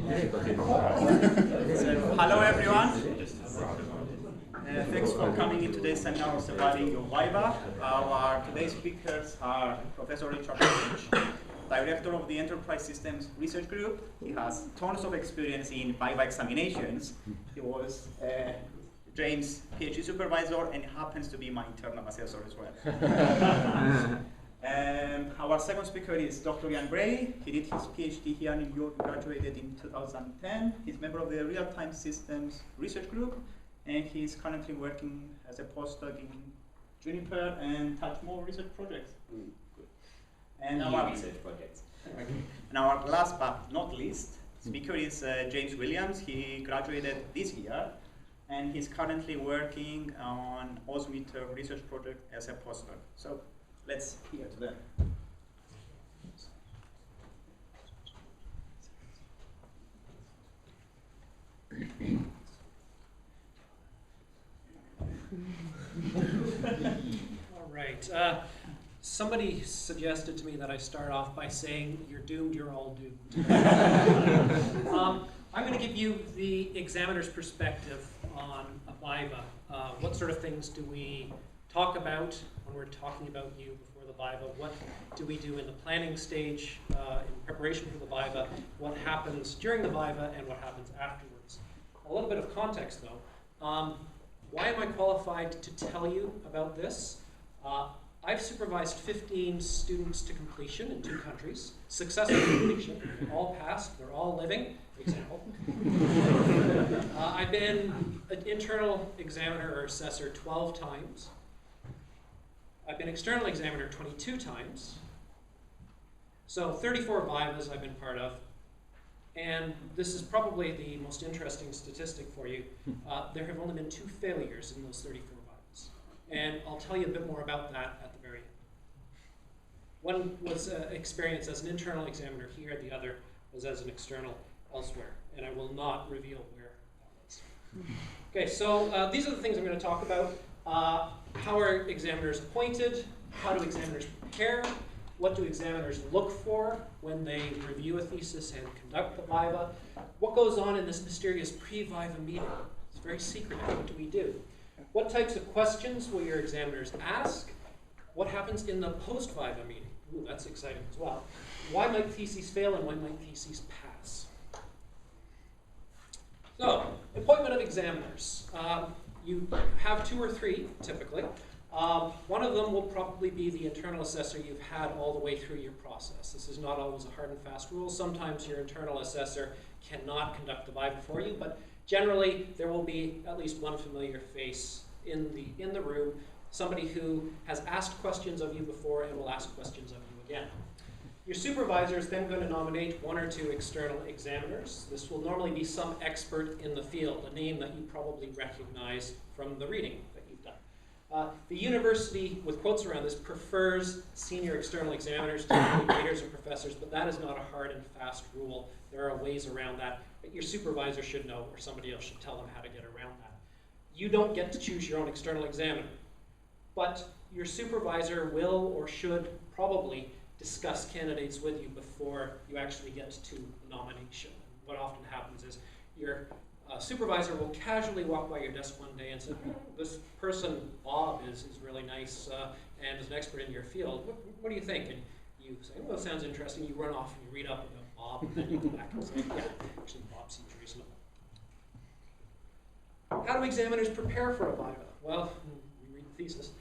Hello everyone. Thanks for coming in today's seminar surviving Your Viva. Our today's speakers are Professor Richard Paige, Director of the Enterprise Systems Research Group. He has tons of experience in Viva examinations. He was James' PhD supervisor and happens to be my internal assessor as well. Our second speaker is Dr. Ian Gray. He did his PhD here in New York, graduated in 2010. He's a member of the Real-Time Systems Research Group, and he's currently working as a postdoc in Juniper and Touchmore research projects. Good. And our research projects. And our last but not least speaker is James Williams. He graduated this year, and he's currently working on Osmeter research project as a postdoc. So let's hear to them. All right. Somebody suggested to me that I start off by saying, "You're doomed, you're all doomed." I'm going to give you the examiner's perspective on a Viva. What sort of things do we talk about when we're talking about you before the Viva? What do we do in the planning stage in preparation for the Viva? What happens during the Viva and what happens afterwards? A little bit of context though. Why am I qualified to tell you about this? I've supervised 15 students to completion in 2 countries, successful completion, all passed, they're all living, example. I've been an internal examiner or assessor 12 times. I've been external examiner 22 times. So 34 Vivas I've been part of. And this is probably the most interesting statistic for you. There have only been 2 failures in those 34 Vivas. And I'll tell you a bit more about that at the very end. One was experience as an internal examiner here, the other was as an external elsewhere. And I will not reveal where that was. Okay, so these are the things I'm going to talk about. How are examiners appointed? How do examiners prepare? What do examiners look for when they review a thesis and conduct the Viva? What goes on in this mysterious pre-Viva meeting? It's very secretive. What do we do? What types of questions will your examiners ask? What happens in the post-Viva meeting? Ooh, that's exciting as well. Why might theses fail and why might theses pass? So, appointment of examiners. You have 2 or 3, typically. One of them will probably be the internal assessor you've had all the way through your process. This is not always a hard and fast rule. Sometimes your internal assessor cannot conduct the Viva for you, but generally there will be at least one familiar face in the room, somebody who has asked questions of you before and will ask questions of you again. Your supervisor is then going to nominate 1 or 2 external examiners. This will normally be some expert in the field, a name that you probably recognize from the reading that you've done. The university, with quotes around this, prefers senior external examiners to graders or professors, but that is not a hard and fast rule. There are ways around that, but your supervisor should know, or somebody else should tell them how to get around that. You don't get to choose your own external examiner, but your supervisor will or should probably discuss candidates with you before you actually get to nomination. What often happens is your supervisor will casually walk by your desk one day and say, "This person, Bob, is really nice and is an expert in your field. What do you think?" And you say, "Well, that sounds interesting." You run off and you read up about Bob, and then you go back and say, "Yeah, actually Bob seems reasonable." How do examiners prepare for a Viva? Well, we read the thesis.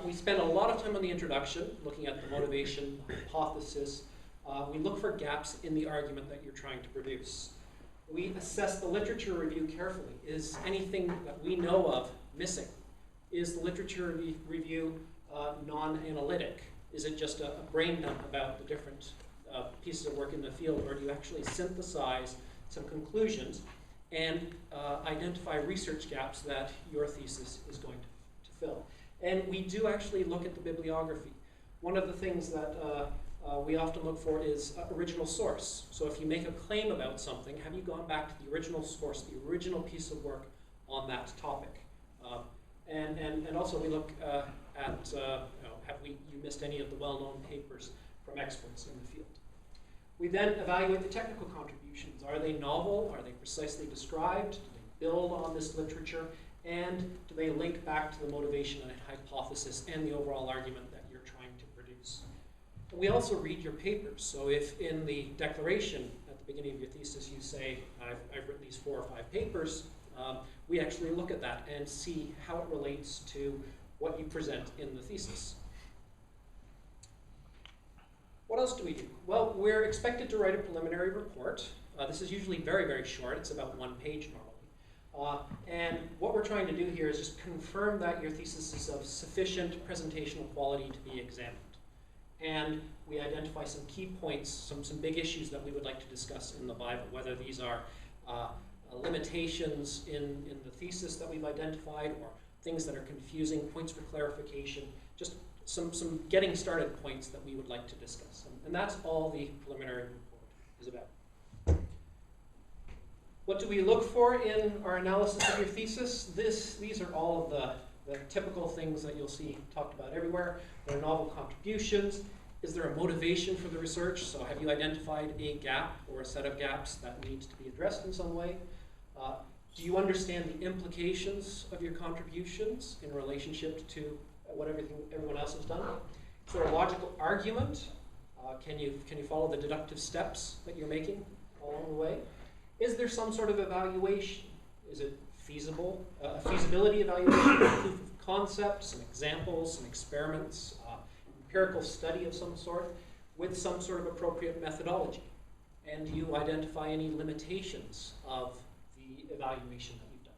We spend a lot of time on the introduction, looking at the motivation, the hypothesis. We look for gaps in the argument that you're trying to produce. We assess the literature review carefully. Is anything that we know of missing? Is the literature review non-analytic? Is it just a brain dump about the different pieces of work in the field, or do you actually synthesize some conclusions and identify research gaps that your thesis is going to fill? And we do actually look at the bibliography. One of the things that we often look for is original source. So if you make a claim about something, have you gone back to the original source, the original piece of work on that topic? And also we look at, have you missed any of the well-known papers from experts in the field? We then evaluate the technical contributions. Are they novel? Are they precisely described? Do they build on this literature? And do they link back to the motivation and hypothesis and the overall argument that you're trying to produce? We also read your papers. So if in the declaration at the beginning of your thesis you say, I've written these 4 or 5 papers, we actually look at that and see how it relates to what you present in the thesis. What else do we do? Well, we're expected to write a preliminary report. This is usually very, very short. It's about 1 page normally. And what we're trying to do here is just confirm that your thesis is of sufficient presentational quality to be examined. And we identify some key points, some big issues that we would like to discuss in the Viva, whether these are limitations in the thesis that we've identified or things that are confusing, points for clarification, just some getting started points that we would like to discuss. And that's all the preliminary report is about. What do we look for in our analysis of your thesis? These are all of the typical things that you'll see talked about everywhere. There are novel contributions. Is there a motivation for the research? So have you identified a gap or a set of gaps that needs to be addressed in some way? Do you understand the implications of your contributions in relationship to what everyone else has done? Is there a logical argument? Can you follow the deductive steps that you're making along the way? Is there some sort of evaluation? Is it feasible? A feasibility evaluation, proof of concept, some examples, some experiments, empirical study of some sort with some sort of appropriate methodology? And do you identify any limitations of the evaluation that you've done?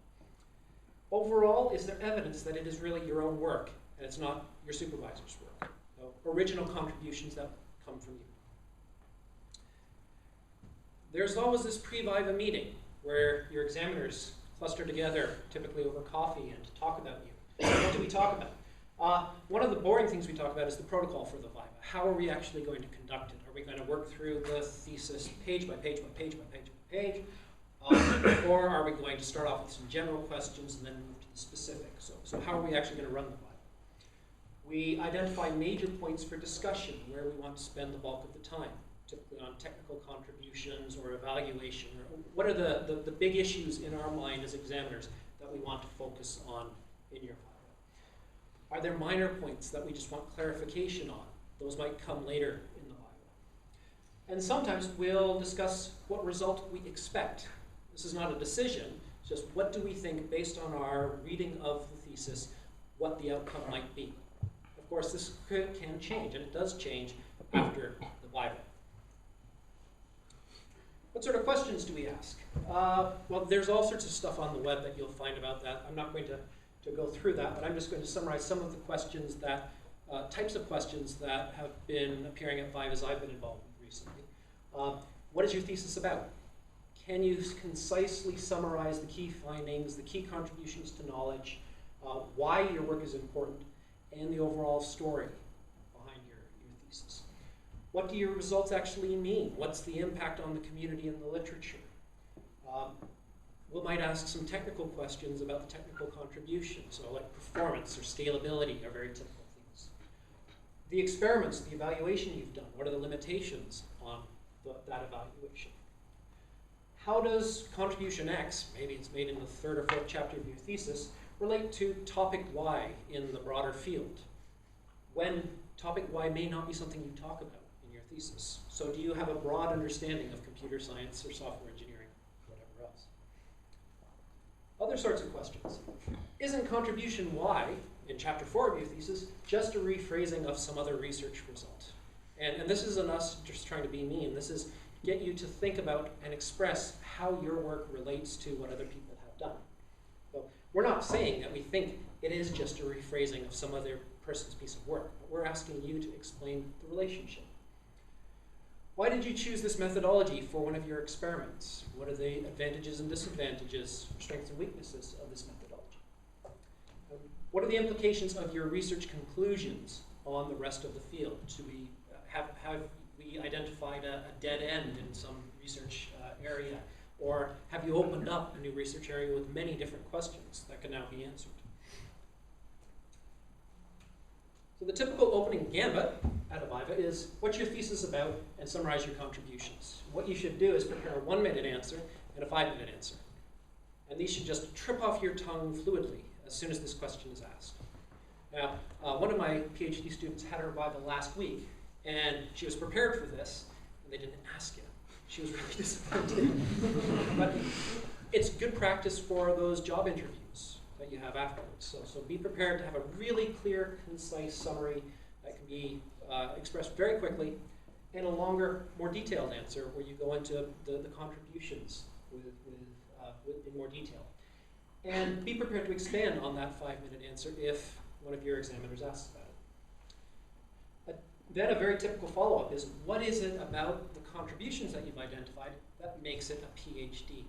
Overall, is there evidence that it is really your own work and it's not your supervisor's work? So original contributions that come from you. There's always this pre-Viva meeting where your examiners cluster together, typically over coffee, and talk about you. What do we talk about? One of the boring things we talk about is the protocol for the Viva. How are we actually going to conduct it? Are we going to work through the thesis page by page by page by page by page? Or are we going to start off with some general questions and then move to the specifics? So how are we actually going to run the Viva? We identify major points for discussion where we want to spend the bulk of the time, typically on technical contributions or evaluation. Or what are the big issues in our mind as examiners that we want to focus on in your Viva? Are there minor points that we just want clarification on? Those might come later in the Viva. And sometimes we'll discuss what result we expect. This is not a decision, it's just what do we think based on our reading of the thesis, what the outcome might be. Of course, this can change, and it does change after the Viva. What sort of questions do we ask? Well, there's all sorts of stuff on the web that you'll find about that. I'm not going to go through that, but I'm just going to summarize some of the questions that, types of questions that have been appearing at Vivas I've been involved with recently. What is your thesis about? Can you concisely summarize the key findings, the key contributions to knowledge, why your work is important, and the overall story behind your thesis? What do your results actually mean? What's the impact on the community and the literature? We might ask some technical questions about the technical contribution, so like performance or scalability are very typical things. The experiments, the evaluation you've done, what are the limitations on that evaluation? How does contribution X, maybe it's made in the 3rd or 4th chapter of your thesis, relate to topic Y in the broader field, when topic Y may not be something you talk about in your thesis? So do you have a broad understanding of computer science or software engineering, whatever else? Other sorts of questions. Isn't contribution Y in chapter 4 of your thesis just a rephrasing of some other research result? And this isn't us just trying to be mean. This is get you to think about and express how your work relates to what other people have done. So we're not saying that we think it is just a rephrasing of some other person's piece of work, but we're asking you to explain the relationship. Why did you choose this methodology for one of your experiments? What are the advantages and disadvantages, strengths and weaknesses of this methodology? What are the implications of your research conclusions on the rest of the field? Do we have we identified a dead end in some research area? Or have you opened up a new research area with many different questions that can now be answered? So the typical opening gambit at a Viva is what's your thesis about and summarize your contributions. What you should do is prepare a 1-minute answer and a 5-minute answer. And these should just trip off your tongue fluidly as soon as this question is asked. Now, one of my PhD students had her Viva last week, and she was prepared for this, and they didn't ask it. She was really disappointed. But it's good practice for those job interviews that you have afterwards. So be prepared to have a really clear, concise summary that can be expressed very quickly, and a longer, more detailed answer where you go into the contributions in more detail. And be prepared to expand on that 5-minute answer if one of your examiners asks about it. Then a very typical follow-up is, what is it about the contributions that you've identified that makes it a PhD?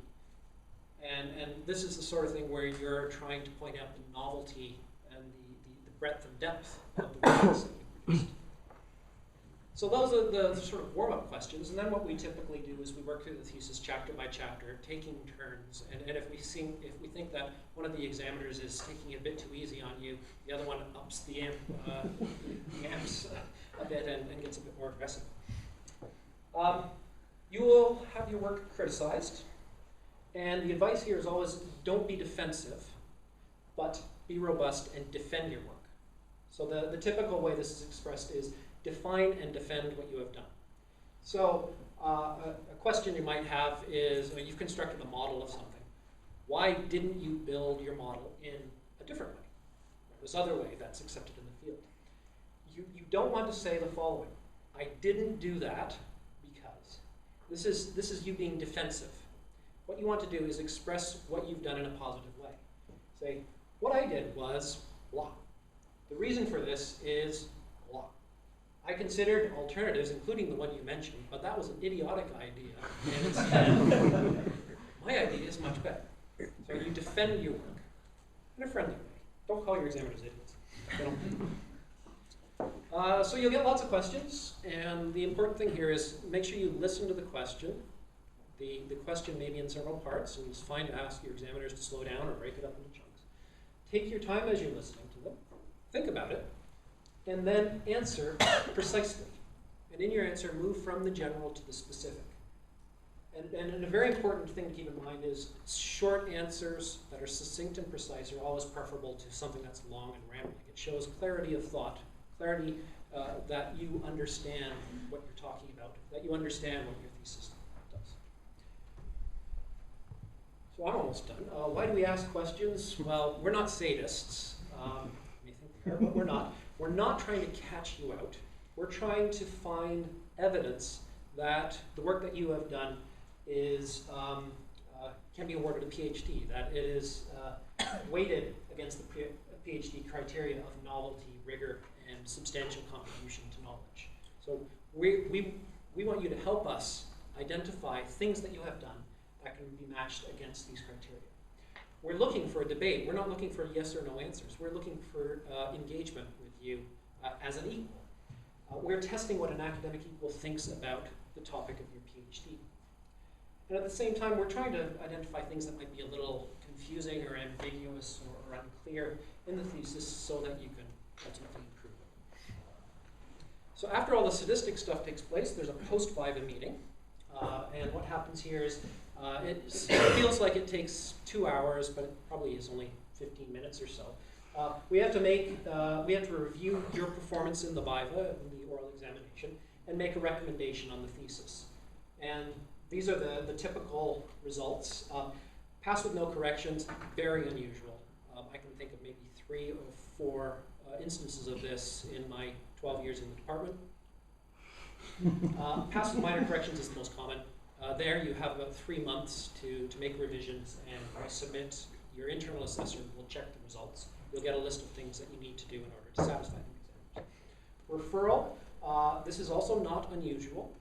And this is the sort of thing where you're trying to point out the novelty and the breadth and depth of the works that you produced. So those are the sort of warm-up questions, and then what we typically do is we work through the thesis chapter by chapter, taking turns, and if we think that one of the examiners is taking it a bit too easy on you, the other one ups the amps a bit and gets a bit more aggressive. You will have your work criticized, and the advice here is always don't be defensive, but be robust and defend your work. So the typical way this is expressed is define and defend what you have done. So a question you might have is, you've constructed a model of something. Why didn't you build your model in a different way? Or this other way that's accepted in the field. You don't want to say the following: I didn't do that because. This is you being defensive. What you want to do is express what you've done in a positive way. Say, what I did was blah. The reason for this is blah. I considered alternatives, including the one you mentioned, but that was an idiotic idea. And instead, my idea is much better. So you defend your work in a friendly way. Don't call your examiners idiots. So you'll get lots of questions, and the important thing here is make sure you listen to the question. The question may be in several parts, and it's fine to ask your examiners to slow down or break it up into chunks. Take your time as you're listening to them. Think about it. And then answer precisely. And in your answer, move from the general to the specific. And a very important thing to keep in mind is short answers that are succinct and precise are always preferable to something that's long and rambling. It shows clarity of thought, clarity that you understand what you're talking about, that you understand what your thesis does. So I'm almost done. Why do we ask questions? Well, we're not sadists. You may think we are, but we're not. We're not trying to catch you out. We're trying to find evidence that the work that you have done is can be awarded a PhD, that it is weighted against the PhD criteria of novelty, rigor, and substantial contribution to knowledge. So we want you to help us identify things that you have done that can be matched against these criteria. We're looking for a debate. We're not looking for yes or no answers. We're looking for engagement with you as an equal. We're testing what an academic equal thinks about the topic of your PhD. And at the same time, we're trying to identify things that might be a little confusing or ambiguous or unclear in the thesis so that you can ultimately improve it. So after all the sadistic stuff takes place, there's a post-Viva meeting. And what happens here is it feels like it takes 2 hours, but it probably is only 15 minutes or so. We have to review your performance in the Viva, in the oral examination, and make a recommendation on the thesis. And these are the typical results. Pass with no corrections, very unusual. I can think of maybe 3 or 4 instances of this in my 12 years in the department. Pass with minor corrections is the most common. There you have about 3 months to make revisions and resubmit. Your internal assessor will check the results. You'll get a list of things that you need to do in order to satisfy the examiners. Referral, this is also not unusual.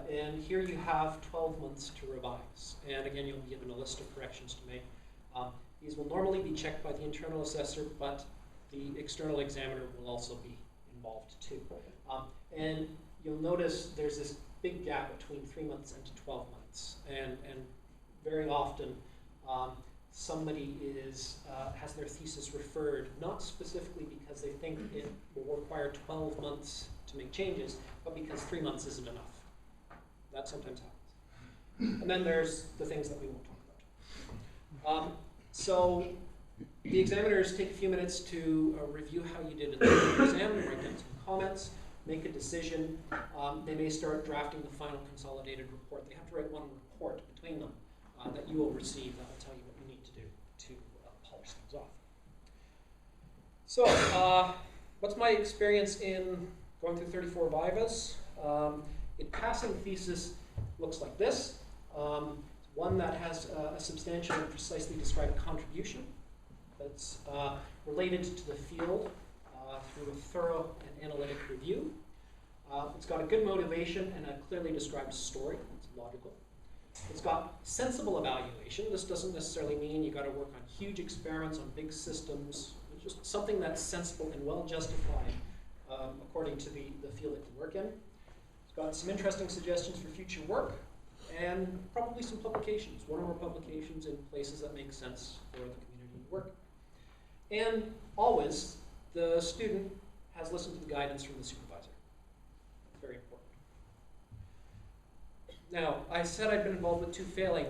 And here you have 12 months to revise. And again, you'll be given a list of corrections to make. These will normally be checked by the internal assessor, but the external examiner will also be involved too. And you'll notice there's this big gap between 3 months and 12 months. And very often, somebody has their thesis referred, not specifically because they think it will require 12 months to make changes, but because 3 months isn't enough. That sometimes happens. And then there's the things that we won't talk about. So the examiners take a few minutes to review how you did in the exam, write down some comments, make a decision. They may start drafting the final consolidated report. They have to write one report between them that you will receive that will tell you what you need to do to polish things off. So, what's my experience in going through 34 Vivas? In passing thesis looks like this. One that has a substantial and precisely described contribution that's related to the field through a thorough and analytic review. It's got a good motivation and a clearly described story. It's logical. It's got sensible evaluation. This doesn't necessarily mean you got to work on huge experiments on big systems. It's just something that's sensible and well justified according to the field that you work in. It's got some interesting suggestions for future work and probably some publications, one or more publications in places that make sense for the community you work. And always, the student has listened to the guidance from the supervisor. Very important. Now, I said I'd been involved with 2 failing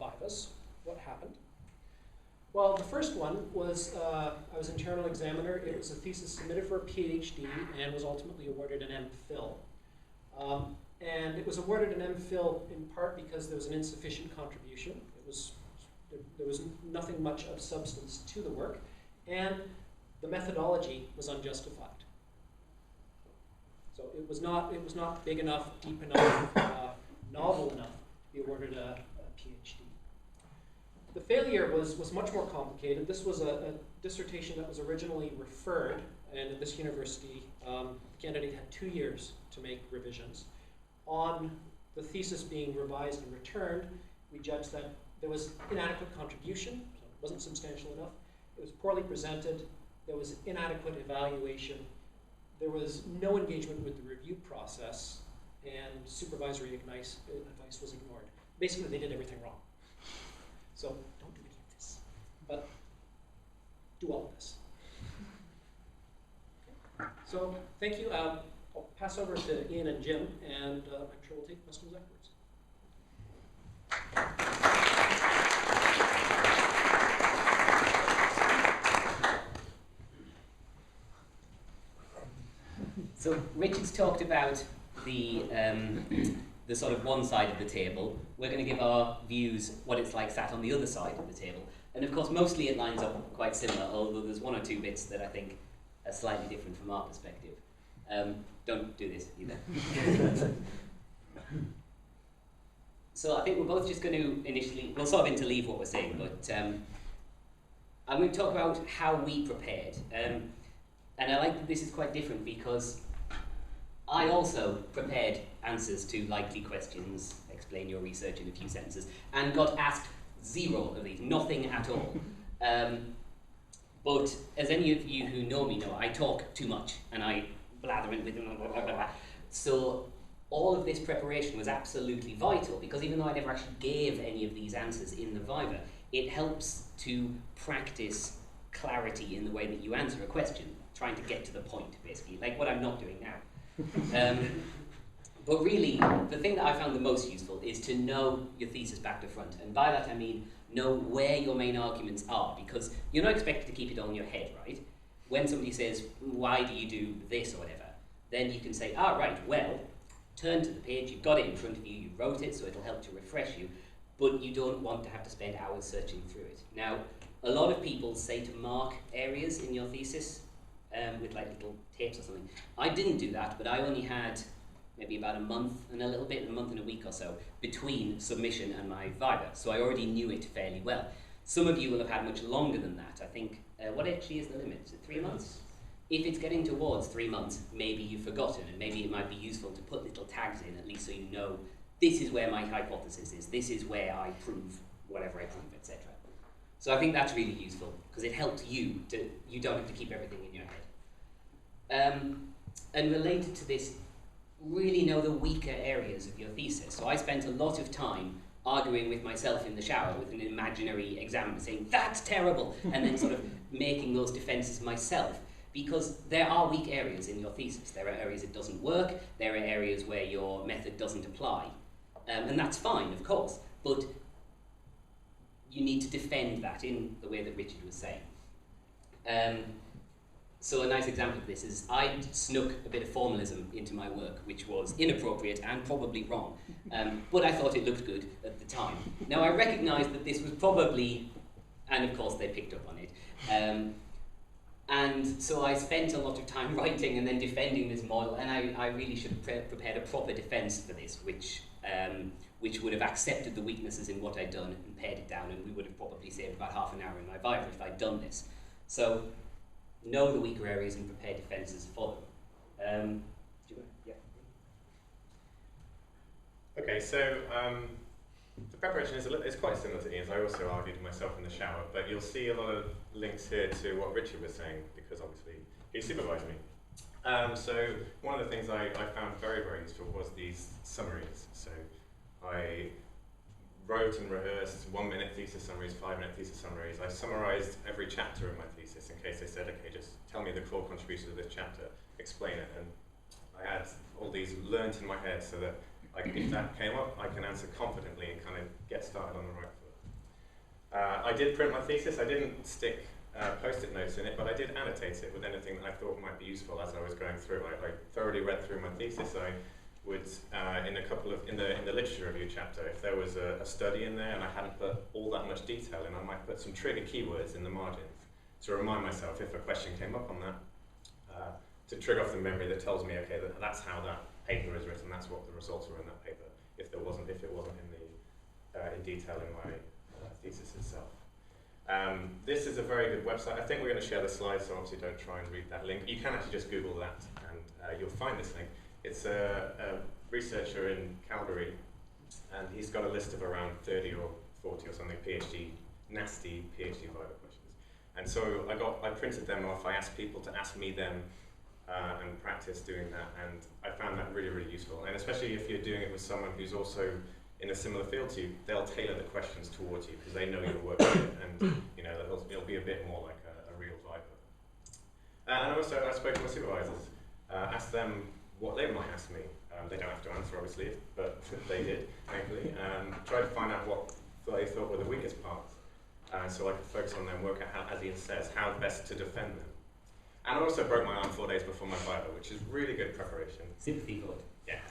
Vivas. What happened? Well, the first one was I was internal examiner. It was a thesis submitted for a PhD and was ultimately awarded an MPhil. And it was awarded an MPhil in part because there was an insufficient contribution. There was nothing much of substance to the work, and the methodology was unjustified. So it was not big enough, deep enough, novel enough to be awarded a PhD. The failure was much more complicated. This was a dissertation that was originally referred, and at this university, the candidate had 2 years to make revisions. On the thesis being revised and returned, we judged that there was inadequate contribution, so it wasn't substantial enough. It was poorly presented. There was inadequate evaluation. There was no engagement with the review process, and supervisory advice was ignored. Basically, they did everything wrong. So don't do any of this, but do all of this. Okay. So thank you. I'll pass over to Ian and Jim, and I'm sure we'll take questions afterwards. So Richard's talked about the sort of one side of the table. We're going to give our views what it's like sat on the other side of the table. And of course, mostly it lines up quite similar, although there's 1 or 2 bits that I think are slightly different from our perspective. Don't do this either. So I think we're both just going to initially, we'll sort of interleave what we're saying, but I'm going to talk about how we prepared. And I like that this is quite different because I also prepared answers to likely questions, explain your research in a few sentences, and got asked 0 of these, nothing at all. But as any of you who know me know, I talk too much and I blather with blah, blah, blah, blah. So all of this preparation was absolutely vital because even though I never actually gave any of these answers in the Viva, it helps to practice clarity in the way that you answer a question, trying to get to the point, basically, like what I'm not doing now. But really, the thing that I found the most useful is to know your thesis back to front. And by that I mean know where your main arguments are, because you're not expected to keep it all in your head, right? When somebody says, why do you do this or whatever, then you can say, right, well, turn to the page, you've got it in front of you, you wrote it, so it'll help to refresh you, but you don't want to have to spend hours searching through it. Now, a lot of people say to mark areas in your thesis with like little tapes or something. I didn't do that, but I only had maybe about a month and a little bit, a month and a week or so, between submission and my Viva, so I already knew it fairly well. Some of you will have had much longer than that. I think, what actually is the limit? Is it 3 months? If it's getting towards 3 months, maybe you've forgotten, and maybe it might be useful to put little tags in, at least so you know, this is where my hypothesis is, this is where I prove whatever I prove, etc. So I think that's really useful, because it helps you don't have to keep everything in your head. And related to this, really know the weaker areas of your thesis. So I spent a lot of time arguing with myself in the shower with an imaginary examiner saying, that's terrible, and then sort of making those defenses myself. Because there are weak areas in your thesis. There are areas it doesn't work, there are areas where your method doesn't apply. And that's fine, of course, but you need to defend that in the way that Richard was saying. So a nice example of this is I snuck a bit of formalism into my work, which was inappropriate and probably wrong, but I thought it looked good at the time. Now I recognise that this was probably, and of course they picked up on it, and so I spent a lot of time writing and then defending this model, and I really should have prepared a proper defence for this, which would have accepted the weaknesses in what I'd done and pared it down, and we would have probably saved about half an hour in my Viva if I'd done this. So, know the weaker areas and prepare defences for them. Do you want to? Yeah. Okay, so the preparation is quite similar to Ian's. I also argued myself in the shower, but you'll see a lot of links here to what Richard was saying, because obviously he supervised me. So one of the things I found very, very useful was these summaries. So I wrote and rehearsed 1-minute thesis summaries, 5-minute thesis summaries. I summarized every chapter of my thesis in case they said, okay, just tell me the core contributions of this chapter, explain it. And I had all these learnt in my head so that if that came up, I can answer confidently and kind of get started on the right foot. I did print my thesis. I didn't stick post-it notes in it, but I did annotate it with anything that I thought might be useful as I was going through. I thoroughly read through my thesis. I would, in the literature review chapter, if there was a study in there and I hadn't put all that much detail in, I might put some trigger keywords in the margins to remind myself if a question came up on that, to trigger off the memory that tells me, okay, that's how that paper is written, that's what the results were in that paper, if it wasn't in detail in my thesis itself. This is a very good website. I think we're going to share the slides, so obviously don't try and read that link. You can actually just Google that and you'll find this link. It's a researcher in Calgary, and he's got a list of around 30 or 40 or something nasty PhD Viva questions. And so I printed them off. I asked people to ask me them and practice doing that, and I found that really, really useful. And especially if you're doing it with someone who's also in a similar field to you, they'll tailor the questions towards you because they know your work, and it'll be a bit more like a real Viva. And also, I spoke to my supervisors, asked them what they might ask me. They don't have to answer, obviously, but they did, thankfully. Tried to find out what they thought were the weakest parts, so I could focus on them, work out, how, as Ian says, how best to defend them. And I also broke my arm 4 days before my Viva, which is really good preparation. Sympathy for it. Yeah.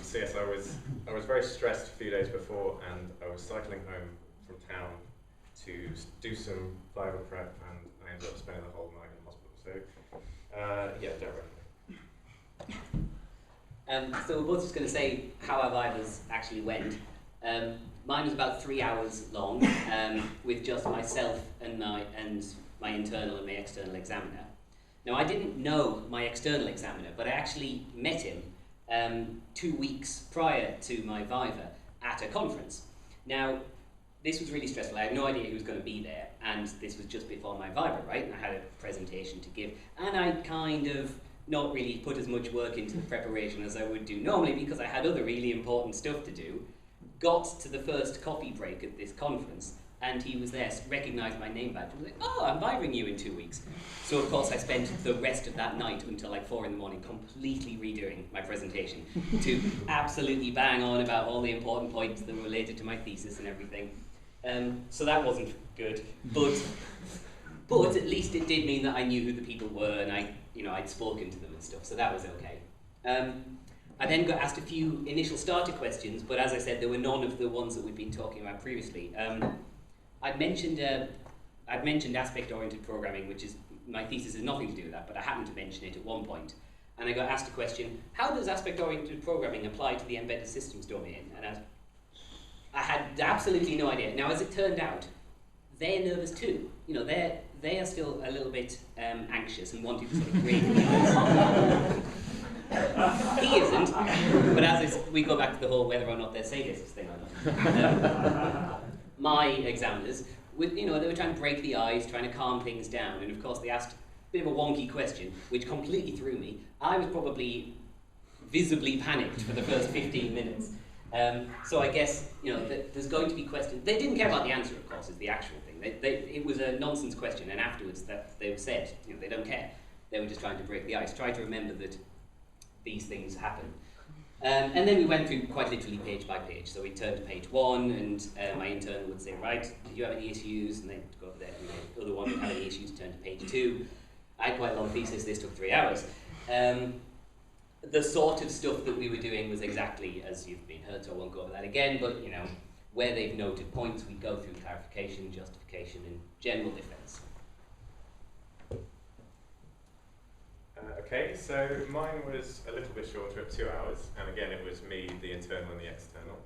So yes, I was very stressed a few days before, and I was cycling home from town to do some Viva prep, and I ended up spending the whole night in the hospital. So yeah, don't recommend. So we're both just going to say how our Vivas actually went. Mine was about 3 hours long, with just myself and my internal and my external examiner. Now, I didn't know my external examiner, but I actually met him 2 weeks prior to my Viva at a conference. Now, this was really stressful. I had no idea who was going to be there, and this was just before my Viva, right? And I had a presentation to give, and I kind of not really put as much work into the preparation as I would do normally because I had other really important stuff to do. Got to the first coffee break at this conference, and he was there, recognised my name badge, and was like, oh, I'm Viving you in 2 weeks. So of course I spent the rest of that night until like 4 in the morning completely redoing my presentation to absolutely bang on about all the important points that were related to my thesis and everything. So that wasn't good, but at least it did mean that I knew who the people were, and I'd spoken to them and stuff, so that was okay. I then got asked a few initial starter questions, but as I said, there were none of the ones that we've been talking about previously. I'd mentioned aspect-oriented programming, which is, my thesis has nothing to do with that, but I happened to mention it at one point. And I got asked a question, how does aspect-oriented programming apply to the embedded systems domain? And I had absolutely no idea. Now, as it turned out, they're nervous too. They are still a little bit anxious and wanting to sort of break the ice. He isn't, but as we go back to the whole whether or not they're sadists thing or not. My examiners, they were trying to break the ice, trying to calm things down, and of course they asked a bit of a wonky question, which completely threw me. I was probably visibly panicked for the first 15 minutes. So I guess, there's going to be questions. They didn't care about the answer, of course, is the actual thing. It was a nonsense question, and afterwards they said, they don't care. They were just trying to break the ice. Try to remember that these things happen. And then we went through quite literally page by page. So we turned to page 1, and my intern would say, right, did you have any issues? And then go over there, and the other one would have any issues, turn to page 2. I had quite a long thesis, this took 3 hours. The sort of stuff that we were doing was exactly as you've been heard, so I won't go over that again, but where they've noted points, we go through clarification, justification, and general defense. Okay, so mine was a little bit shorter at 2 hours, and again it was me, the internal and the external.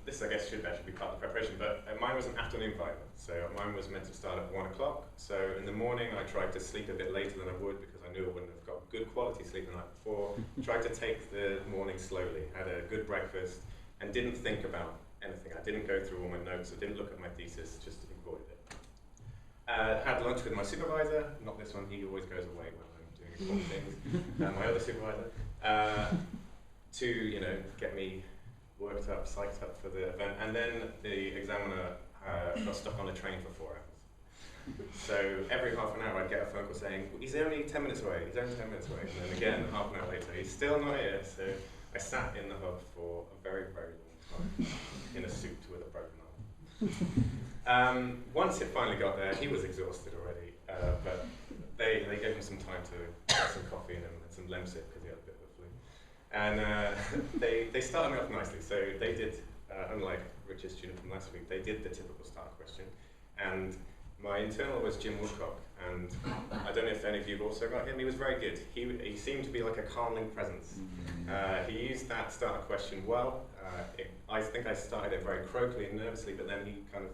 This I guess should actually be part of the preparation, but mine was an afternoon Viva, so mine was meant to start at 1 o'clock. So in the morning I tried to sleep a bit later than I would because I knew I wouldn't have got good quality sleep the night before. Tried to take the morning slowly, had a good breakfast, and didn't think about anything. I didn't go through all my notes, I didn't look at my thesis, just avoided it. Had lunch with my supervisor, not this one, he always goes away when I'm doing important things, my other supervisor, to get me worked up, psyched up for the event, and then the examiner got stuck on a train for 4 hours. So every half an hour I'd get a phone call saying, he's only 10 minutes away, he's only 10 minutes away, and then again, half an hour later, he's still not here. So I sat in the hub for a very, very long time, in a suit with a broken arm. Once it finally got there, he was exhausted already, but they gave him some time to get some coffee in him and some Lemsip because he had a bit of a flu. And they started me off nicely. So they did, unlike Richard's student from last week, they did the typical start question. And my internal was Jim Woodcock, and I don't know if any of you have also got him. He was very good. He seemed to be like a calming presence. He used that starter question well. I think I started it very croakily and nervously, but then he kind of,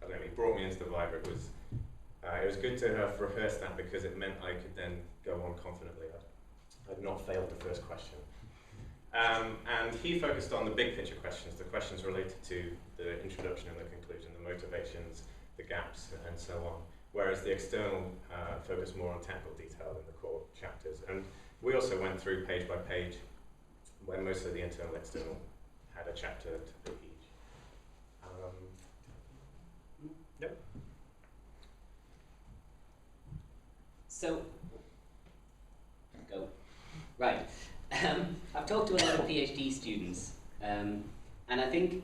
I don't know, he brought me into the Viva. It was good to have rehearsed that because it meant I could then go on confidently. I'd not failed the first question. And he focused on the big picture questions, the questions related to the introduction and the conclusion, the motivations, the gaps, and so on. Whereas the external focused more on technical detail in the core chapters. And we also went through page by page, where most of the internal and external had a chapter to each. Yep. So, go. Right. I've talked to a lot of PhD students, and I think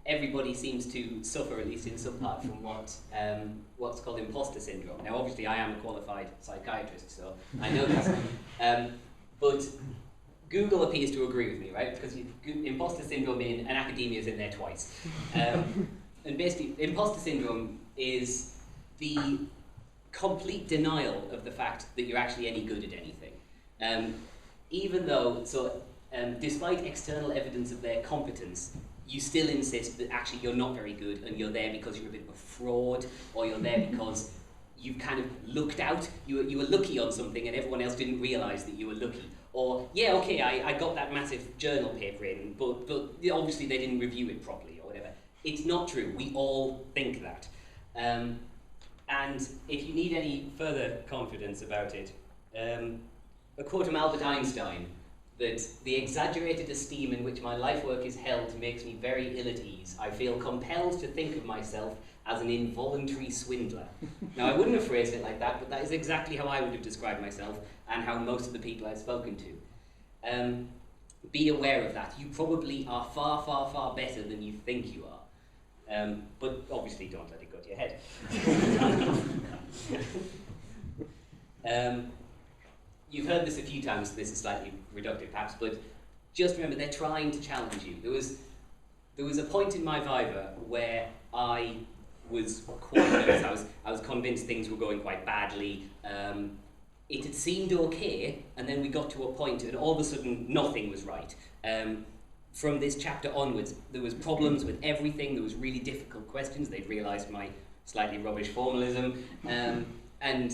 everybody seems to suffer, at least in some part, from what's called imposter syndrome. Now, obviously, I am a qualified psychiatrist, so I know this. But Google appears to agree with me, right? Because imposter syndrome in academia is in there twice. And basically, imposter syndrome is the complete denial of the fact that you're actually any good at anything. Even though, despite external evidence of their competence, you still insist that actually you're not very good and you're there because you're a bit of a fraud, or you're there because you've kind of looked out, you were lucky on something and everyone else didn't realise that you were lucky. Or, yeah, okay, I got that massive journal paper in, but obviously they didn't review it properly or whatever. It's not true. We all think that. And if you need any further confidence about it, a quote from Albert Einstein, that the exaggerated esteem in which my life work is held makes me very ill at ease. I feel compelled to think of myself as an involuntary swindler. Now, I wouldn't have phrased it like that, but that is exactly how I would have described myself and how most of the people I've spoken to. Be aware of that. You probably are far, far, far better than you think you are. But obviously don't let it go to your head. You've heard this a few times, so this is slightly reductive perhaps, but just remember they're trying to challenge you. There was a point in my Viva where I was quite nervous. I was convinced things were going quite badly. It had seemed okay, and then we got to a point and all of a sudden nothing was right. From this chapter onwards, there was problems with everything. There was really difficult questions. They'd realised my slightly rubbish formalism, and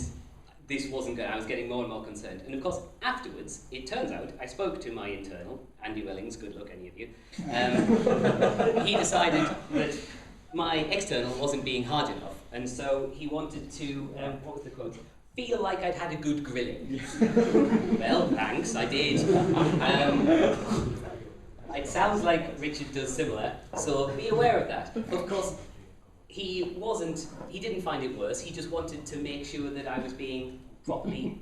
this wasn't good. I was getting more and more concerned. And of course, afterwards, it turns out, I spoke to my internal, Andy Wellings, good luck any of you. He decided that my external wasn't being hard enough, and so he wanted to, what was the quote? Feel like I'd had a good grilling. Well, thanks, I did. It sounds like Richard does similar, so be aware of that. Of course, he didn't find it worse, he just wanted to make sure that I was being properly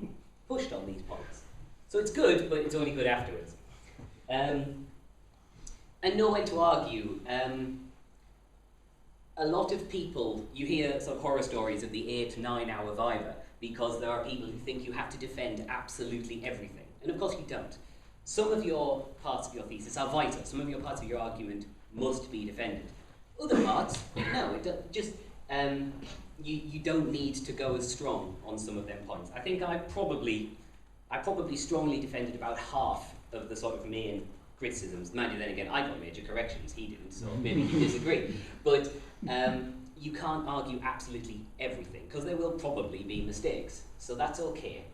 pushed on these points. So it's good, but it's only good afterwards. And know when to argue. A lot of people, you hear sort of horror stories of the 8-9 hour Viva, because there are people who think you have to defend absolutely everything. And of course you don't. Some of your parts of your thesis are vital. Some of your parts of your argument must be defended. Other parts, no, you don't need to go as strong on some of them points. I think I probably strongly defended about half of the sort of main criticisms. Mind you, then again, I got major corrections, he didn't, so maybe you disagree. But you can't argue absolutely everything, because there will probably be mistakes, so that's okay.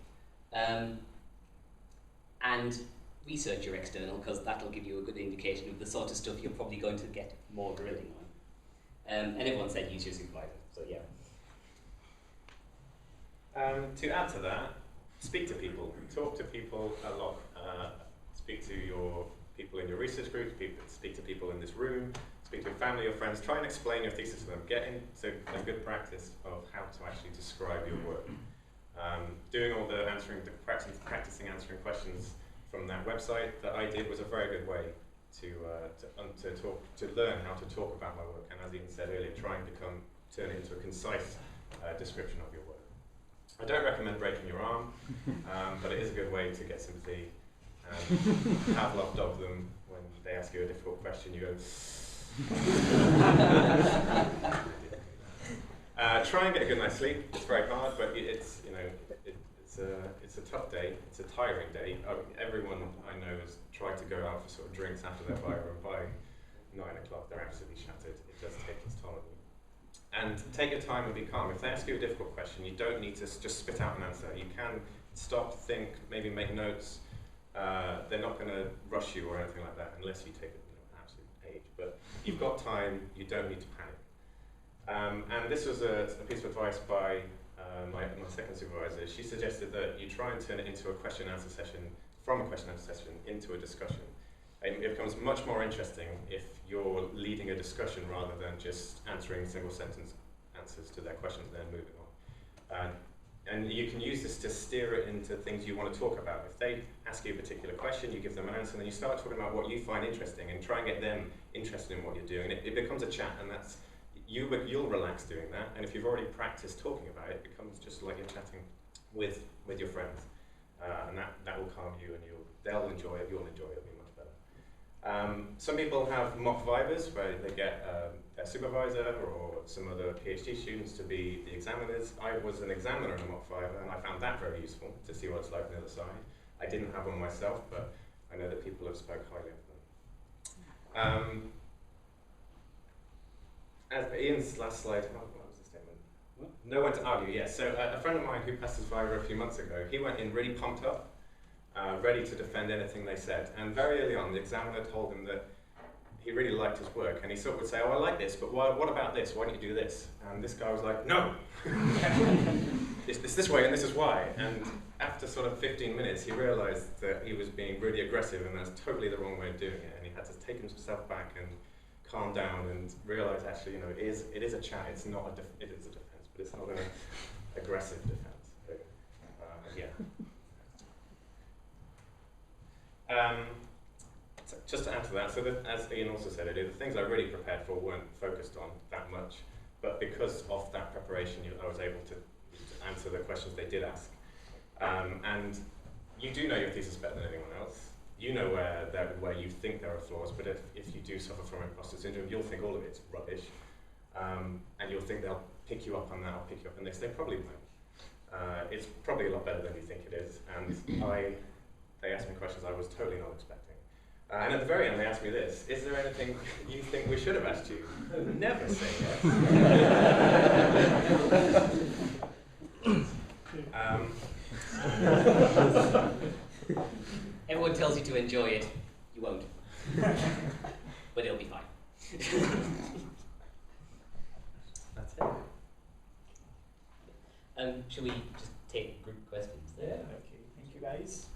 And research your external, because that'll give you a good indication of the sort of stuff you're probably going to get more grilling on. And everyone said use your supervisor, so yeah. To add to that, speak to people. Talk to people a lot. Speak to your people in your research group, speak to people in this room, speak to your family or friends. Try and explain your thesis to them. Get into a good practice of how to actually describe your work. Doing all the practicing answering questions from that website that I did was a very good way to learn how to talk about my work. And as Ian said earlier, try and turn it into a concise description of your work. I don't recommend breaking your arm, but it is a good way to get sympathy. Pavlov dog them when they ask you a difficult question. You go. Try and get a good night's sleep. It's very hard, but it's a tough day. It's a tiring day. Everyone I know has tried to go out for sort of drinks after their Viva, and by 9 o'clock they're absolutely shattered. It does take its toll on you. And take your time and be calm. If they ask you a difficult question, you don't need to just spit out an answer. You can stop, think, maybe make notes. They're not going to rush you or anything like that unless you take an absolute age. But you've got time, you don't need to panic. And this was a piece of advice by my second supervisor. She suggested that you try and turn it into a question-answer session, from a question-answer session into a discussion. It becomes much more interesting if you're leading a discussion rather than just answering single-sentence answers to their questions and then moving on. And you can use this to steer it into things you want to talk about. If they ask you a particular question, you give them an answer, and then you start talking about what you find interesting and try and get them interested in what you're doing. It becomes a chat, and that's you'll relax doing that. And if you've already practiced talking about it, it becomes just like you're chatting with your friends, and that will calm you, and they'll enjoy it. You'll enjoy it. It'll be much better. Some people have mock Vivas where they get their supervisor or some other PhD students to be the examiners. I was an examiner in a mock Viva, and I found that very useful to see what it's like on the other side. I didn't have one myself, but I know that people have spoke highly of them. As Ian's last slide, what was the statement? Know when to argue, yes. So a friend of mine who passed his Viva a few months ago, he went in really pumped up, ready to defend anything they said. And very early on, the examiner told him that he really liked his work, and he sort of would say, oh, I like this, but what about this? Why don't you do this? And this guy was like, no! It's this way, and this is why. And after sort of 15 minutes, he realized that he was being really aggressive, and that's totally the wrong way of doing it. And he had to take himself back and calm down and realize, actually, it is a chat. It's not it is a defense, but it's not an aggressive defense. So just to add to that, so that, as Ian also said earlier, the things I really prepared for weren't focused on that much, but because of that preparation, I was able to answer the questions they did ask. And you do know your thesis better than anyone else. You know where you think there are flaws, but if you do suffer from imposter syndrome, you'll think all of it's rubbish, and you'll think they'll pick you up on that or pick you up on this. They probably won't. It's probably a lot better than you think it is, and they asked me questions I was totally not expecting. And at the very end, they asked me this: is there anything you think we should have asked you? Never say yes. Everyone tells you to enjoy it, you won't. But it'll be fine. That's it. Should we just take group questions there? Yeah, okay. Thank you, guys.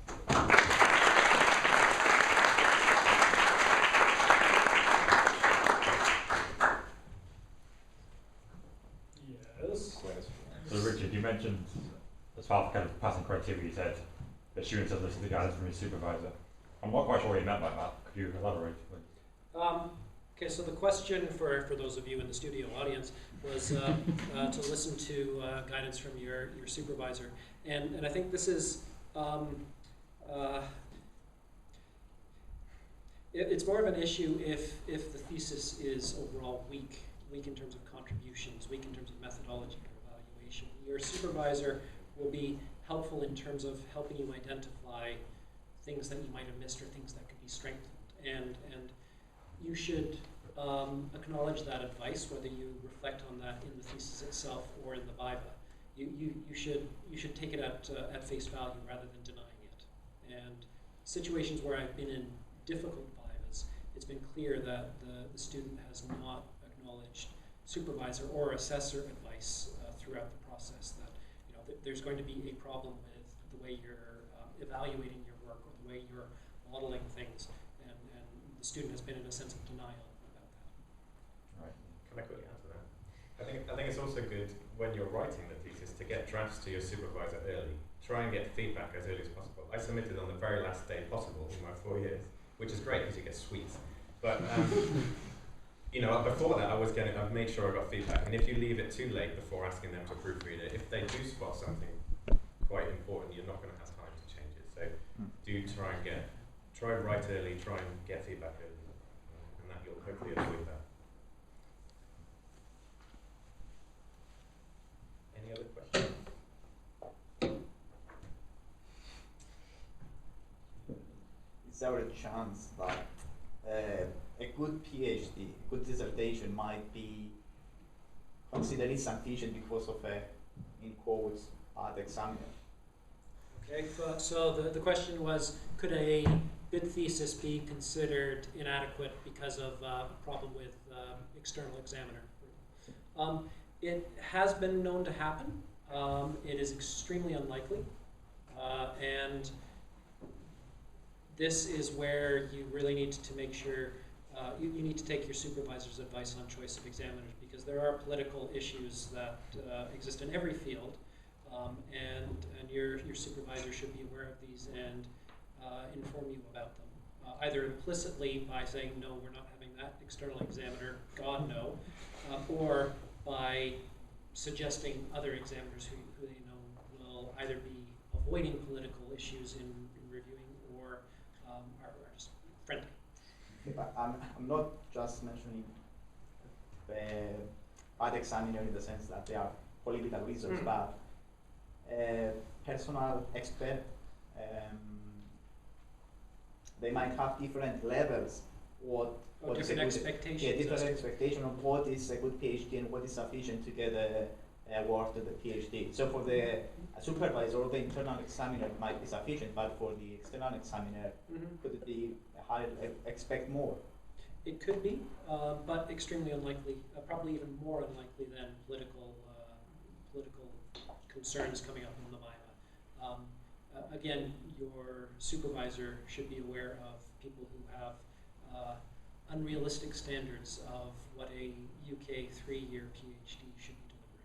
as part of kind of passing criteria, you said that students have listened to guidance from your supervisor. I'm not quite sure what you meant by that. Could you elaborate, please? Okay, so the question for those of you in the studio audience was to listen to guidance from your supervisor. And I think this is, it's more of an issue if the thesis is overall weak in terms of contributions, weak in terms of methodology or evaluation. Your supervisor will be helpful in terms of helping you identify things that you might have missed or things that could be strengthened. And you should acknowledge that advice, whether you reflect on that in the thesis itself or in the Viva. You should take it at face value rather than denying it. And situations where I've been in difficult Vivas, it's been clear that the student has not acknowledged supervisor or assessor advice throughout the process. That there's going to be a problem with the way you're evaluating your work or the way you're modeling things, and the student has been in a sense of denial about that. Right. Can I quickly answer that? I think it's also good when you're writing the thesis to get drafts to your supervisor early. Try and get feedback as early as possible. I submitted on the very last day possible in my 4 years, which is great because you get sweets. But before that, I've made sure I got feedback. And if you leave it too late before asking them to proofread it, if they do spot something quite important, you're not going to have time to change it. So do try and write early, try and get feedback early, and that you'll hopefully avoid that. Any other questions? Is there a chance that a good PhD, good dissertation might be considered insufficient because of a, in quotes, bad examiner? Okay, so the question was, could a good thesis be considered inadequate because of a problem with external examiner? It has been known to happen. It is extremely unlikely, and this is where you really need to make sure you need to take your supervisor's advice on choice of examiners, because there are political issues that exist in every field, and your supervisor should be aware of these and inform you about them, either implicitly by saying, no, we're not having that external examiner, God no, or by suggesting other examiners who they know will either be avoiding political issues in reviewing or are just friendly. But I'm not just mentioning bad examiner in the sense that they are political reasons, but personal expert, they might have different levels. What is different a good, expectations. yeah, different expectation of what is a good PhD and what is sufficient to get a award to the PhD. So for the supervisor or the internal examiner might be sufficient, but for the external examiner, could it be high, expect more? It could be, but extremely unlikely, probably even more unlikely than political concerns coming up in the Viva. Again, your supervisor should be aware of people who have unrealistic standards of what a UK 3-year PhD should be delivering.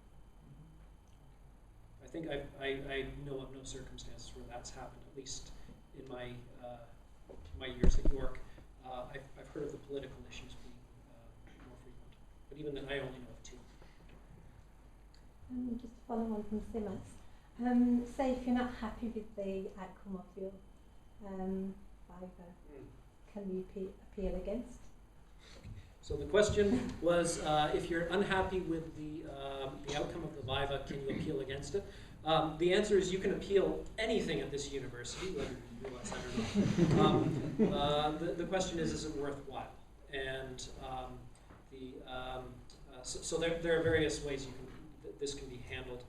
I think I know of no circumstances where that's happened, at least in my years at York. I've heard of the political issues being more frequent, but even then I only know of 2. Just to follow on from Simas, say if you're not happy with the outcome of your Viva, can you appeal against? So the question was, if you're unhappy with the outcome of the Viva, can you appeal against it? The answer is you can appeal anything at this university, whether you realize that or not. The question is it worthwhile? And so there are various ways this can be handled.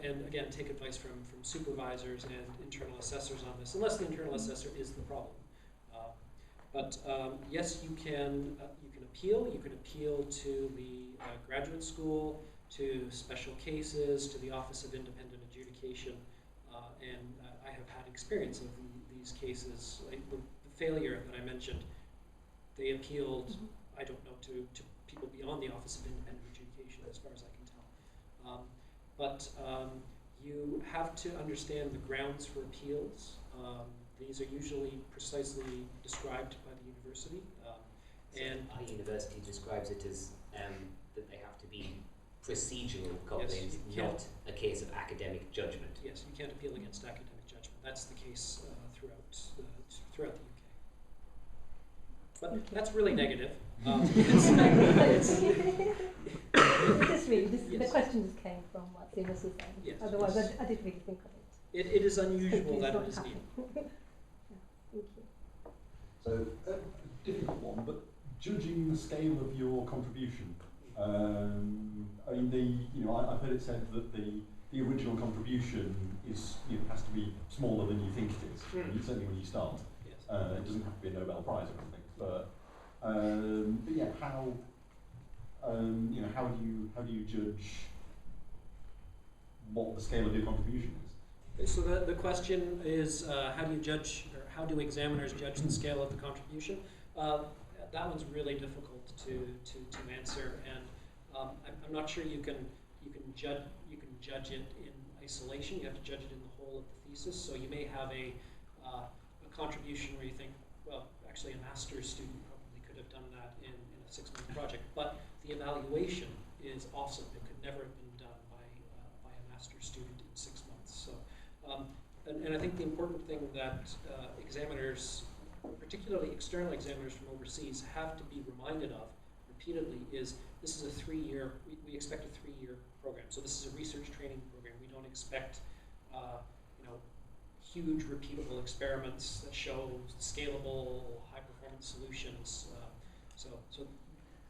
And again, take advice from supervisors and internal assessors on this, unless the internal assessor is the problem. But yes, you can appeal. You can appeal to the graduate school, to special cases, to the Office of Independent Adjudication, and I have had experience of these cases. Like the failure that I mentioned, they appealed, I don't know, to people beyond the Office of Independent Adjudication, as far as I can tell. But You have to understand the grounds for appeals. These are usually precisely described by the university. And our university describes it as that they have to be procedural complaints, Yes, not a case of academic judgment. Yes, you can't appeal against academic judgment. That's the case throughout the UK. But that's really negative. The question just came from what Seamus was saying. Yes, Otherwise, yes. I didn't really think of it. It is unusual Hopefully that it's it is not needed. happening. Yeah, thank you. So, difficult one, but judging the scale of your contribution, I mean, I've heard it said that the original contribution is, has to be smaller than you think it is. Certainly when you start. Yes. It doesn't have to be a Nobel Prize or anything, but yeah, how do you judge what the scale of your contribution is? So the question is, how do you judge, or how do examiners judge the scale of the contribution? That one's really difficult to answer, and I'm not sure you can judge it in isolation. You have to judge it in the whole of the thesis. So you may have a contribution where you think, well, actually a master's student probably could have done that in a 6-month project, but the evaluation is awesome. It could never have been done by a master's student in 6 months. So, and I think the important thing that examiners, particularly external examiners from overseas, have to be reminded of repeatedly is this is a 3-year, we expect a 3-year program. So this is a research training program. We don't expect huge repeatable experiments that show scalable, high-performance solutions. So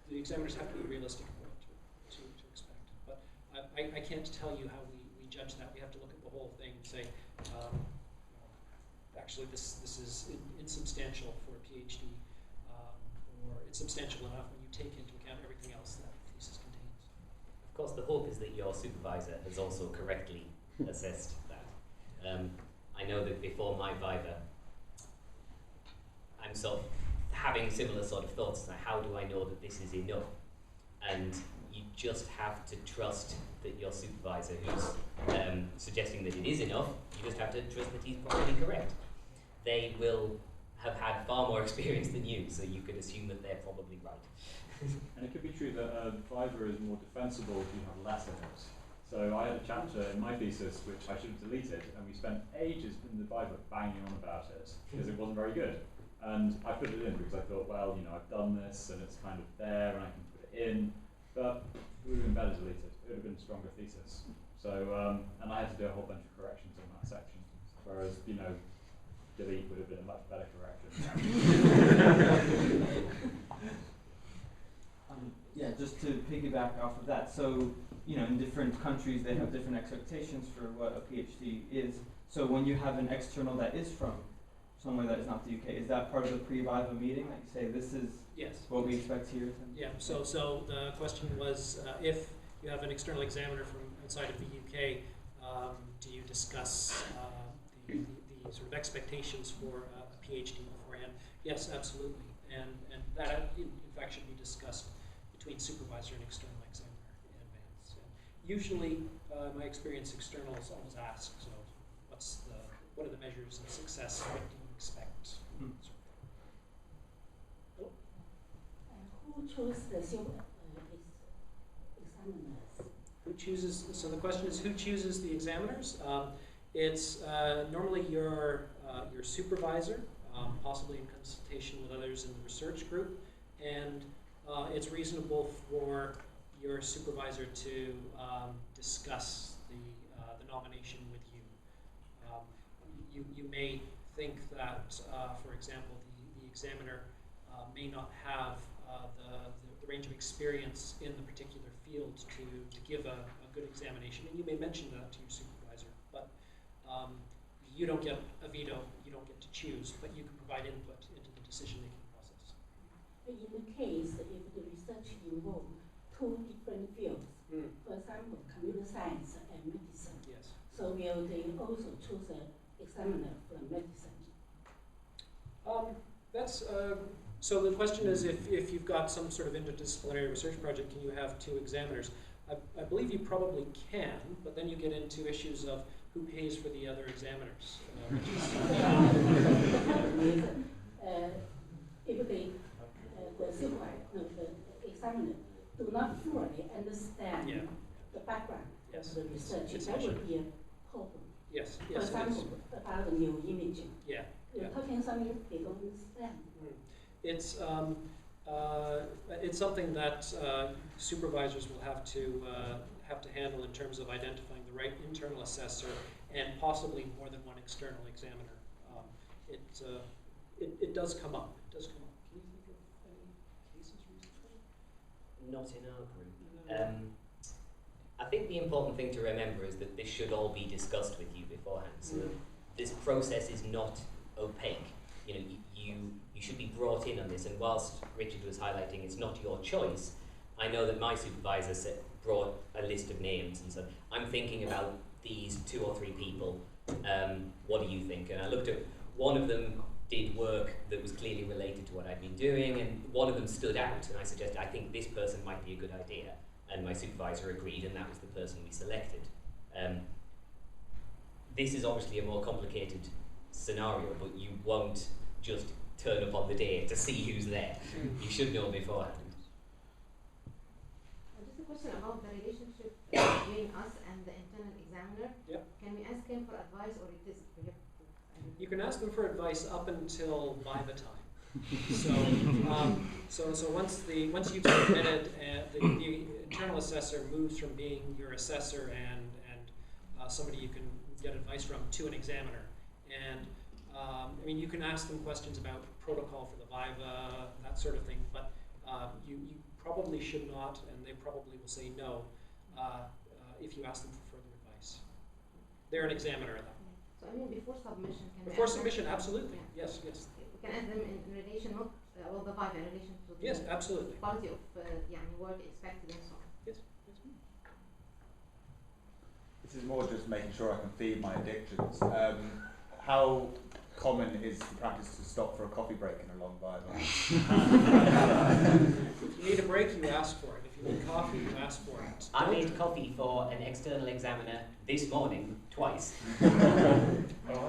the examiners have to be realistic about what to expect. But I can't tell you how we judge that. We have to look at the whole thing and say, actually this is insubstantial for a PhD, or it's substantial enough when you take into account everything else that the thesis contains. Of course, the hope is that your supervisor has also correctly assessed that. I know that before my Viva, I'm sort of having similar sort of thoughts. Like, how do I know that this is enough? And you just have to trust that your supervisor who's suggesting that it is enough, you just have to trust that he's probably correct. They will have had far more experience than you, so you could assume that they're probably right. And it could be true that Viva is more defensible if you have less in it. So I had a chapter in my thesis which I should have deleted, and we spent ages in the Viva banging on about it because it wasn't very good. And I put it in because I thought, well, I've done this and it's kind of there and I can put it in, but it would have been better deleted. It would have been a stronger thesis. So, and I had to do a whole bunch of corrections in that section, whereas, delete would have been a much better correction. Yeah, just to piggyback off of that. So, in different countries, they have different expectations for what a PhD is. So when you have an external that is from somewhere that is not the UK, is that part of the pre-Viva meeting? Like you say, this is what we expect here? Yeah, so the question was, if you have an external examiner from outside of the UK, do you discuss the sort of expectations for a PhD beforehand? Yes, absolutely. And that, in fact, should be discussed between supervisor and external examiner in advance. And usually, my experience, externals always ask, so what are the measures of success? What do you expect? Who chose the examiners? Who chooses? So the question is, who chooses the examiners? It's normally your supervisor, possibly in consultation with others in the research group, and it's reasonable for your supervisor to discuss the nomination with you. You may think that, for example, the examiner may not have the range of experience in the particular field to give a good examination, and you may mention that to your supervisor. But you don't get a veto, you don't get to choose, but you can provide input into the decision-making process. In the case, if the research involves 2 different fields, for example, computer science and medicine, yes. So will they also choose an examiner from medicine? So the question is, if you've got some sort of interdisciplinary research project, can you have 2 examiners? I believe you probably can, but then you get into issues of who pays for the other examiners. If the supervisor, the examiner, do not fully understand Yeah. the background Yes. of the research, It's that an would issue. be a problem. Yes, For yes, it is. example, about the new imaging. Yeah. You're Yeah. talking something they don't understand. It's something that supervisors will have to handle in terms of identifying the right internal assessor and possibly more than one external examiner. It does come up. It does come up. Can you think of any cases recently? Not in our group. I think the important thing to remember is that this should all be discussed with you beforehand. So that this process is not opaque. You know, you should be brought in on this. And whilst Richard was highlighting it's not your choice, I know that my supervisor brought a list of names and said, I'm thinking about these 2 or 3 people. What do you think? And I looked at one of them did work that was clearly related to what I'd been doing, and one of them stood out, and I suggested, I think this person might be a good idea. And my supervisor agreed, and that was the person we selected. This is obviously a more complicated scenario, but you won't just turn up on the day to see who's there. You should know beforehand. Just a question about the relationship between us and the internal examiner. Yep. Can we ask him for advice, or it is we have to? You can ask them for advice up until Viva time. So once you've submitted, the internal assessor moves from being your assessor and somebody you can get advice from to an examiner. And I mean, you can ask them questions about protocol for the Viva, that sort of thing, but you probably should not, and they probably will say no if you ask them for further advice. They're an examiner at that point. So I mean, before submission, can we Before ask them- submission, absolutely. Yeah. Yes, yes. We can ask them in relation, not well, the Viva, in relation to the Yes, absolutely. quality of work expected and so on. Yes. This is more just making sure I can feed my addictions. How common is the practice to stop for a coffee break in a long Viva? If you need a break, you ask for it. If you need coffee, you ask for it. I made coffee for an external examiner this morning, twice. Oh, I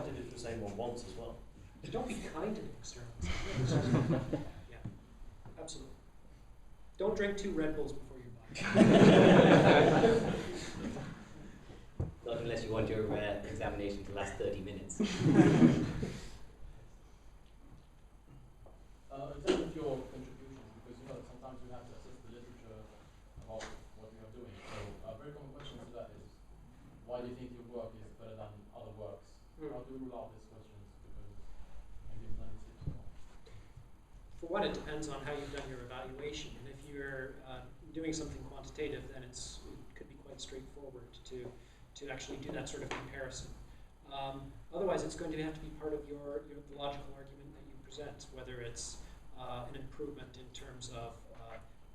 did it the same one once as well. Don't be kind to the external. Yeah, absolutely. Don't drink 2 Red Bulls before you buy. Not unless you want your examination to last 30 minutes. In terms of your contributions, because sometimes we have to assess the literature about what we are doing. So a very common question to that is, why do you think your work is better than other works? How do you rule out these questions? Because maybe it's 96 or For one, it depends on how you've done your evaluation. And if you're doing something quantitative, then it could be quite straightforward to actually do that sort of comparison. Otherwise, it's going to have to be part of the logical argument that you present, whether it's an improvement in terms of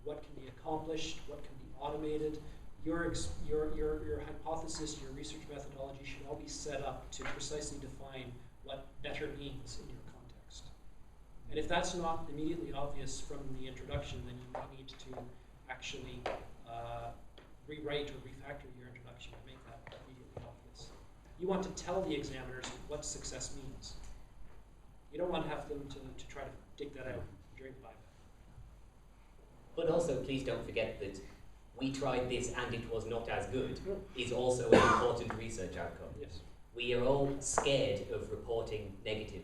what can be accomplished, what can be automated. Your hypothesis, your research methodology should all be set up to precisely define what better means in your context. And if that's not immediately obvious from the introduction, then you may need to actually rewrite or refactor your introduction to make that immediately obvious. You want to tell the examiners what success means. You don't want to have them to try to dig that out during the Viva. But also, please don't forget that we tried this and it was not as good is also an important research outcome. Yes. We are all scared of reporting negative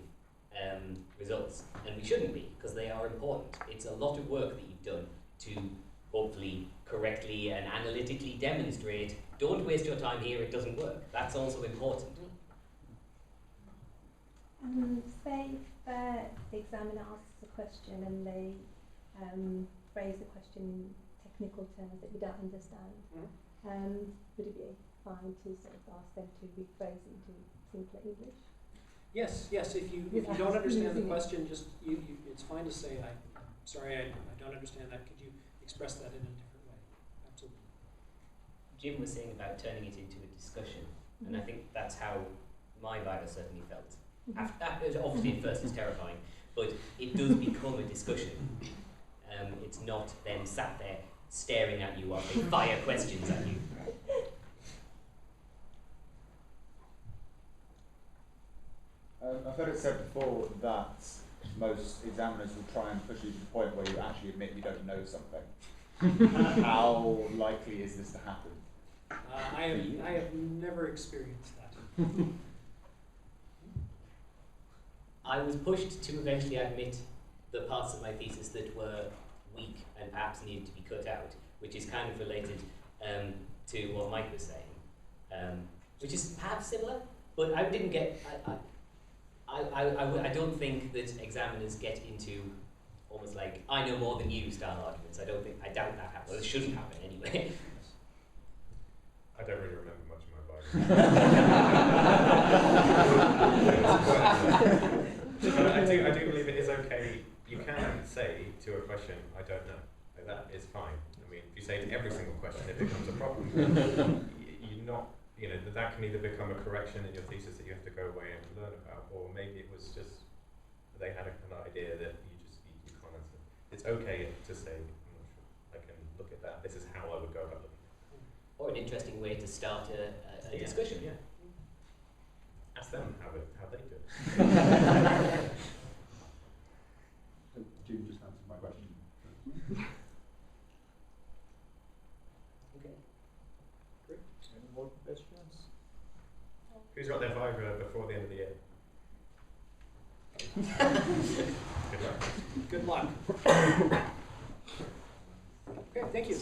results, and we shouldn't be, because they are important. It's a lot of work that you've done to hopefully correctly and analytically demonstrate, don't waste your time here, it doesn't work. That's also important. Say if the examiner asks a question and they phrase the question in technical terms that you don't understand, would it be fine to sort of ask them to rephrase it into simpler English? Yes, yes. If you don't understand the question, just it's fine to say, I'm sorry, I don't understand that. Could you express that in a different way? Absolutely. Jim was saying about turning it into a discussion, and I think that's how my Viva certainly felt. Obviously, at first it's terrifying, but it does become a discussion. It's not then sat there staring at you while they fire questions at you. I've heard it said before that most examiners will try and push you to the point where you actually admit you don't know something. How likely is this to happen? I have never experienced that. I was pushed to eventually admit the parts of my thesis that were weak and perhaps needed to be cut out, which is kind of related to what Mike was saying, which is perhaps similar, but I didn't get. I don't think that examiners get into almost like I know more than you style arguments. I doubt that happens. Well, it shouldn't happen anyway. I don't really remember much of my Bible. But I do believe it is okay. You can say to a question, I don't know. Like, that is fine. I mean, if you say to every single question, it becomes a problem. You're not, that can either become a correction in your thesis that you have to go away and learn about, or maybe it was just they had an idea that you can't answer. It's okay to say, I'm not sure. I can look at that. This is how I would go about looking at it. Or an interesting way to start a discussion. Yeah. Ask them how they do it. So Jim just answered my question. Okay. Great. Any more questions? Who's got their Viva before the end of the year? Good luck. Good luck. Okay, thank you.